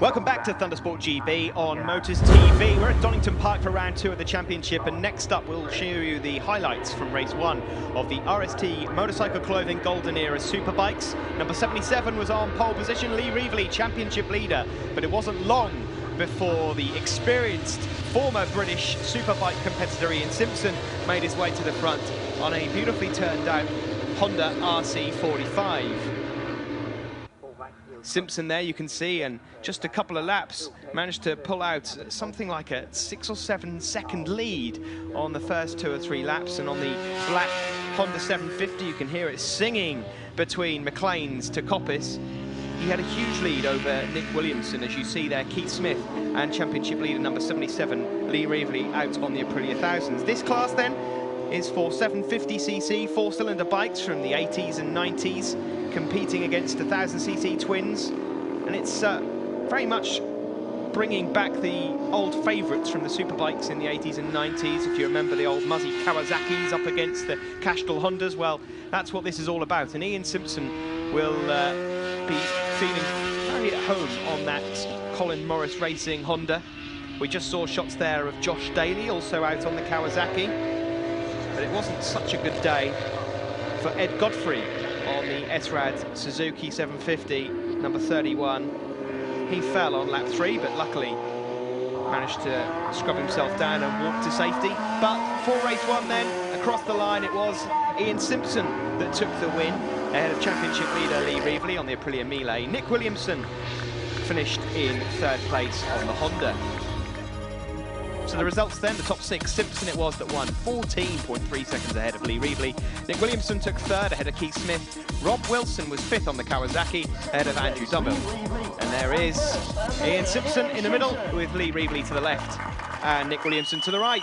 Welcome back to ThundersportGB on Motors TV. We're at Donington Park for round 2 of the championship, and next up we'll show you the highlights from race 1 of the RST Motorcycle Clothing Golden Era Superbikes. Number 77 was on pole position, Lee Reveley, championship leader, but it wasn't long before the experienced former British Superbike competitor Ian Simpson made his way to the front on a beautifully turned out Honda RC45. Simpson there, you can see, and just a couple of laps managed to pull out something like a 6 or 7 second lead on the first 2 or 3 laps. And on the black Honda 750, you can hear it singing between McLean's to Coppice. He had a huge lead over Nick Williamson, as you see there, Keith Smith and championship leader number 77 Lee Reveley out on the Aprilia Thousands. This class then is for 750cc 4-cylinder bikes from the 80s and 90s, competing against 1000cc twins, and it's very much bringing back the old favourites from the Superbikes in the 80s and 90s. If you remember the old Muzzy Kawasaki's up against the Castrol Hondas, well, that's what this is all about. And Ian Simpson will be feeling very at home on that Colin Morris Racing Honda. We just saw shots there of Josh Daly also out on the Kawasaki, but it wasn't such a good day for Ed Godfrey on the SRAD Suzuki 750, number 31. He fell on lap 3, but luckily managed to scrub himself down and walk to safety. But for race 1 then, across the line, it was Ian Simpson that took the win ahead of championship leader Lee Reveley on the Aprilia Miele. Nick Williamson finished in 3rd place on the Honda. So the results then, the top 6, Simpson it was that won, 14.3 seconds ahead of Lee Reveley. Nick Williamson took 3rd ahead of Keith Smith. Rob Wilson was 5th on the Kawasaki ahead of Andrew Dummel. And there is Ian Simpson in the middle with Lee Reveley to the left and Nick Williamson to the right.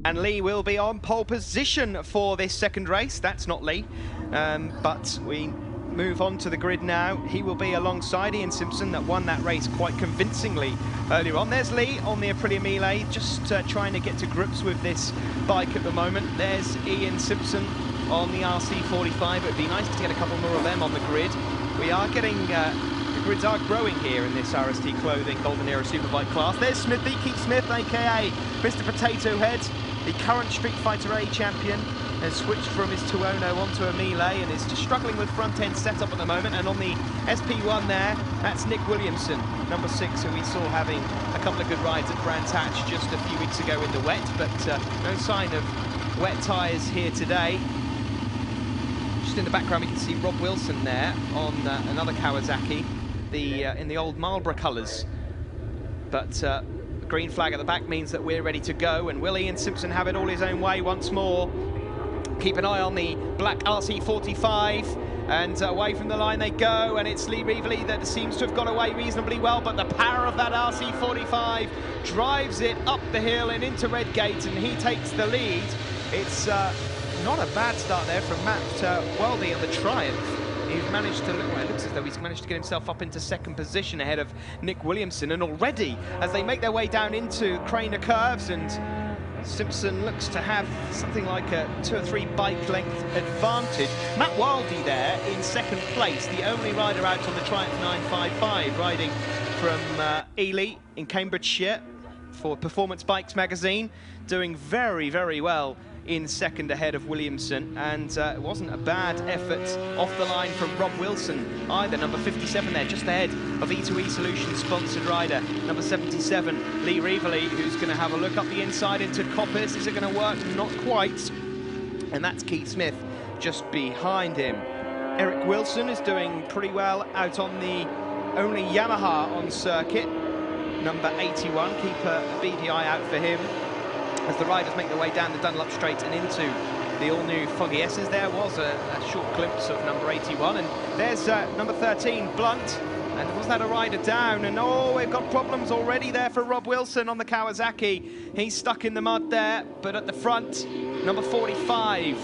And Lee will be on pole position for this second race. That's not Lee, but we move on to the grid now. He will be alongside Ian Simpson that won that race quite convincingly earlier on. There's Lee on the Aprilia Miele, just trying to get to grips with this bike at the moment. There's Ian Simpson on the RC45. It would be nice to get a couple more of them on the grid. We are getting, the grids are growing here in this RST Clothing Golden Era Superbike class. There's Smithy, Keith Smith, aka Mr. Potato Head. The current Street Fighter A champion has switched from his 2.0 onto a Miele and is just struggling with front-end setup at the moment. And on the SP1 there, that's Nick Williamson, number 6, who we saw having a couple of good rides at Brands Hatch just a few weeks ago in the wet, but no sign of wet tyres here today. Just in the background, we can see Rob Wilson there on another Kawasaki, in the old Marlboro colours. But green flag at the back means that we're ready to go, and will Ian Simpson have it all his own way once more? Keep an eye on the black RC45, and away from the line they go, and it's Lee Reveley that seems to have got away reasonably well, but the power of that RC45 drives it up the hill and into Redgate, and he takes the lead. It's not a bad start there from Matt Weldy on the Triumph. He's managed to, well, it looks as though he's managed to get himself up into 2nd position ahead of Nick Williamson, and already as they make their way down into Craner Curves, and Simpson looks to have something like a 2 or 3 bike length advantage. Matt Wildy there in 2nd place, the only rider out on the Triumph 955, riding from Ely in Cambridgeshire for Performance Bikes magazine, doing very, very well in second ahead of Williamson, and it wasn't a bad effort off the line from Rob Wilson either, number 57 there, just ahead of E2E Solutions sponsored rider, number 77, Lee Reveley, who's going to have a look up the inside into Coppice. Is it going to work? Not quite. And that's Keith Smith just behind him. Eric Wilson is doing pretty well out on the only Yamaha on circuit, number 81. Keep a beady eye out for him as the riders make their way down the Dunlop Straight and into the all-new Foggy S's. There was a short glimpse of number 81, and there's number 13, Blunt, and was that a rider down? And oh, we've got problems already there for Rob Wilson on the Kawasaki. He's stuck in the mud there, but at the front, number 45,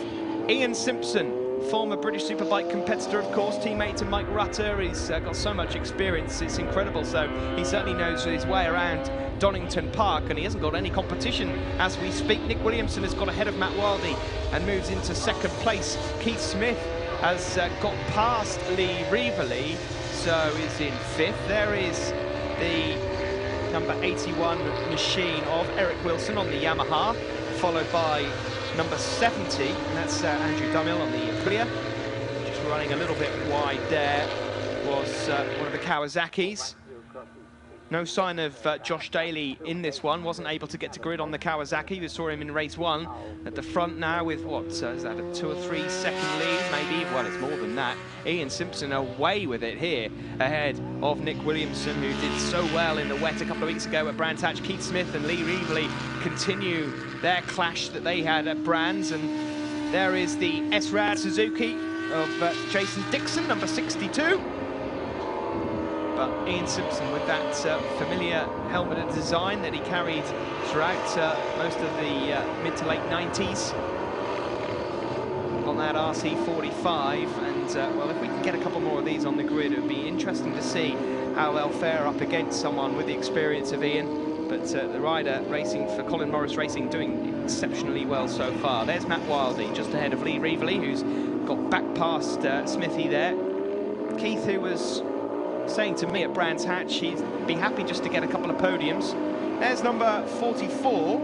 Ian Simpson, former British Superbike competitor, of course, teammate to Mike Rutter. He's got so much experience, it's incredible. So he certainly knows his way around Donington Park, and he hasn't got any competition as we speak. Nick Williamson has got ahead of Matt Wildy and moves into second place. Keith Smith has got past Lee Reveley, so is in fifth. There is the number 81 machine of Eric Wilson on the Yamaha, followed by number 70, and that's Andrew Dummel on the Aprilia. Just running a little bit wide there was one of the Kawasaki's. No sign of Josh Daly in this one, wasn't able to get to grid on the Kawasaki. We saw him in race one at the front now with, what, is that a 2 or 3 second lead, maybe? Well, it's more than that. Ian Simpson away with it here, ahead of Nick Williamson, who did so well in the wet a couple of weeks ago at Brands Hatch. Keith Smith and Lee Reveley continue their clash that they had at Brands, and there is the S-Rad Suzuki of Jason Dixon, number 62. But Ian Simpson with that familiar helmeted design that he carried throughout most of the mid to late 90s on that RC45, and well, if we can get a couple more of these on the grid, it would be interesting to see how they'll fare up against someone with the experience of Ian. But the rider racing for Colin Morris Racing doing exceptionally well so far. There's Matt Wildy just ahead of Lee Reveley, who's got back past Smithy there. Keith, who was saying to me at Brands Hatch he'd be happy just to get a couple of podiums. There's number 44,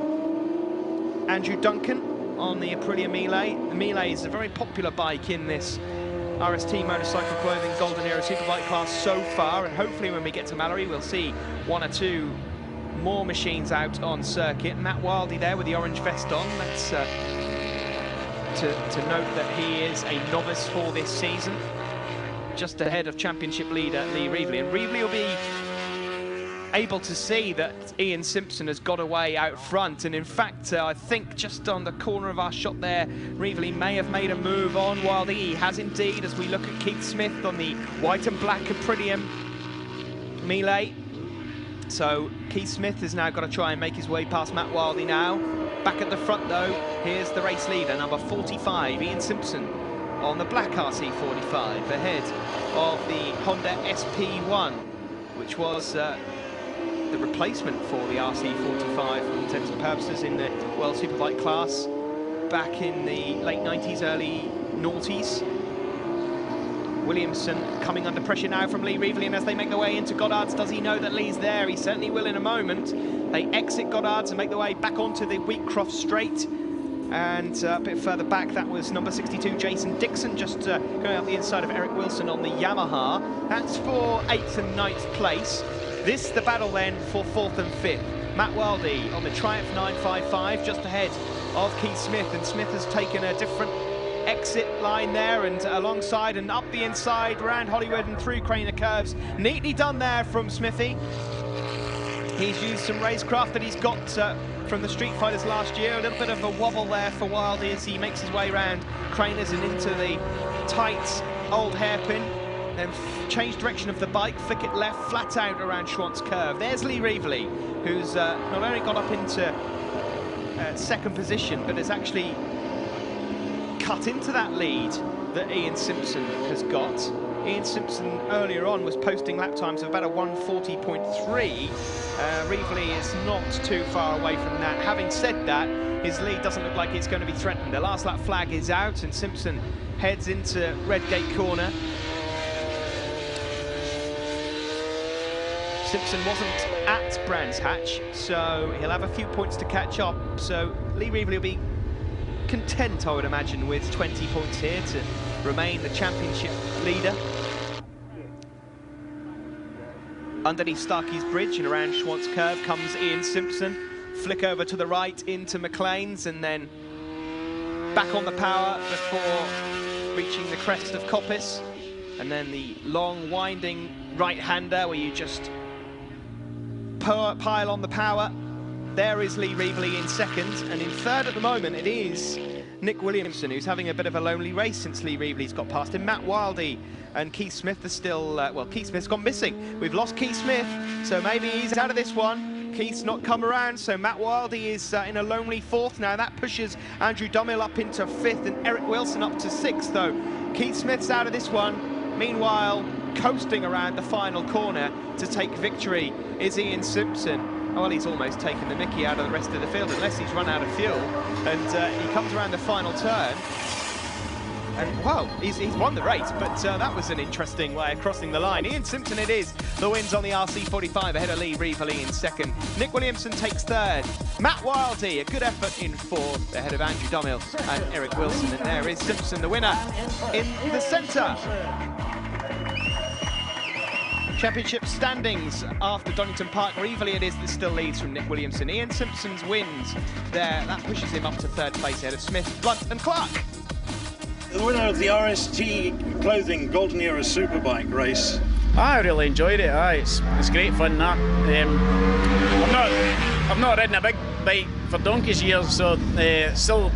Andrew Duncan on the Aprilia Miele. The Miele is a very popular bike in this RST Motorcycle Clothing Golden Era Superbike class so far, and hopefully when we get to Mallory we'll see 1 or 2 more machines out on circuit. Matt Wildy there with the orange vest on. That's to note that he is a novice for this season, just ahead of championship leader Lee Reveley. And Reveley will be able to see that Ian Simpson has got away out front. And in fact, I think just on the corner of our shot there, Reveley may have made a move on Wildy. He has indeed, as we look at Keith Smith on the white and black Aprilia Miele. So Keith Smith has now got to try and make his way past Matt Wildy now. Back at the front though, here's the race leader, number 45, Ian Simpson, on the black RC45, ahead of the Honda SP1, which was the replacement for the RC45 for all intents and purposes in the World Superbike class back in the late 90s, early noughties. Williamson coming under pressure now from Lee Reveley, and as they make their way into Goddard's, does he know that Lee's there? He certainly will in a moment. They exit Goddard's and make their way back onto the Wheatcroft Straight. And a bit further back, that was number 62, Jason Dixon, just going out the inside of Eric Wilson on the Yamaha. That's for 8th and 9th place. This, the battle then for 4th and 5th. Matt Wildy on the Triumph 955, just ahead of Keith Smith, and Smith has taken a different exit line there and alongside and up the inside, round Hollywood and through Craner Curves. Neatly done there from Smithy. He's used some racecraft that he's got from the Street Fighters last year. A little bit of a wobble there for Wildy as he makes his way around Craners and into the tight old hairpin. Then change direction of the bike, flick it left, flat out around Schwantz Curve. There's Lee Reveley, who's not only got up into second position, but has actually cut into that lead that Ian Simpson has got. Ian Simpson earlier on was posting lap times of about a 1:40.3. Reveley is not too far away from that. Having said that, his lead doesn't look like it's going to be threatened. The last lap flag is out and Simpson heads into Redgate Corner. Simpson wasn't at Brands Hatch, so he'll have a few points to catch up. So Lee Reveley will be content, I would imagine, with 20 points here to remain the championship leader. Underneath Starkey's Bridge and around Schwant's Curve comes Ian Simpson. Flick over to the right into McLean's and then back on the power before reaching the crest of Coppice. And then the long winding right-hander where you just pile on the power. There is Lee Reveley in second, and in third at the moment it is Nick Williamson, who's having a bit of a lonely race since Lee Reveley's got past him. Matt Wildy and Keith Smith are still, well, Keith Smith's gone missing. We've lost Keith Smith, so maybe he's out of this one. Keith's not come around, so Matt Wildy is in a lonely fourth now. That pushes Andrew Dummel up into fifth and Eric Wilson up to sixth, though. Keith Smith's out of this one. Meanwhile, coasting around the final corner to take victory is Ian Simpson. Well, he's almost taken the mickey out of the rest of the field, unless he's run out of fuel. And he comes around the final turn. And, well, he's won the race, but that was an interesting way of crossing the line. Ian Simpson it is, the wins on the RC45 ahead of Lee Reveley in second. Nick Williamson takes third. Matt Wildy, a good effort in fourth, ahead of Andrew Dummel and Eric Wilson. And there is Simpson, the winner, in the centre. Championship standings after Donington Park. Reveley it is that still leads from Nick Williamson. Ian Simpson's wins there, that pushes him up to third place ahead of Smith, Blunt and Clark. The winner of the RST Clothing Golden Era Superbike race. I really enjoyed it. It's great fun. That I've not ridden a big bike for donkey's years, so still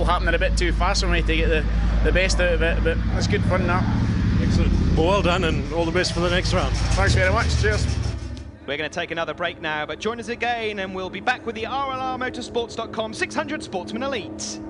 happening a bit too fast for me to get the best out of it. But it's good fun. That. Excellent. Well done, and all the best for the next round. Thanks very much. Cheers. We're going to take another break now, but join us again, and we'll be back with the RLRmotorsports.com 600 Sportsman Elite.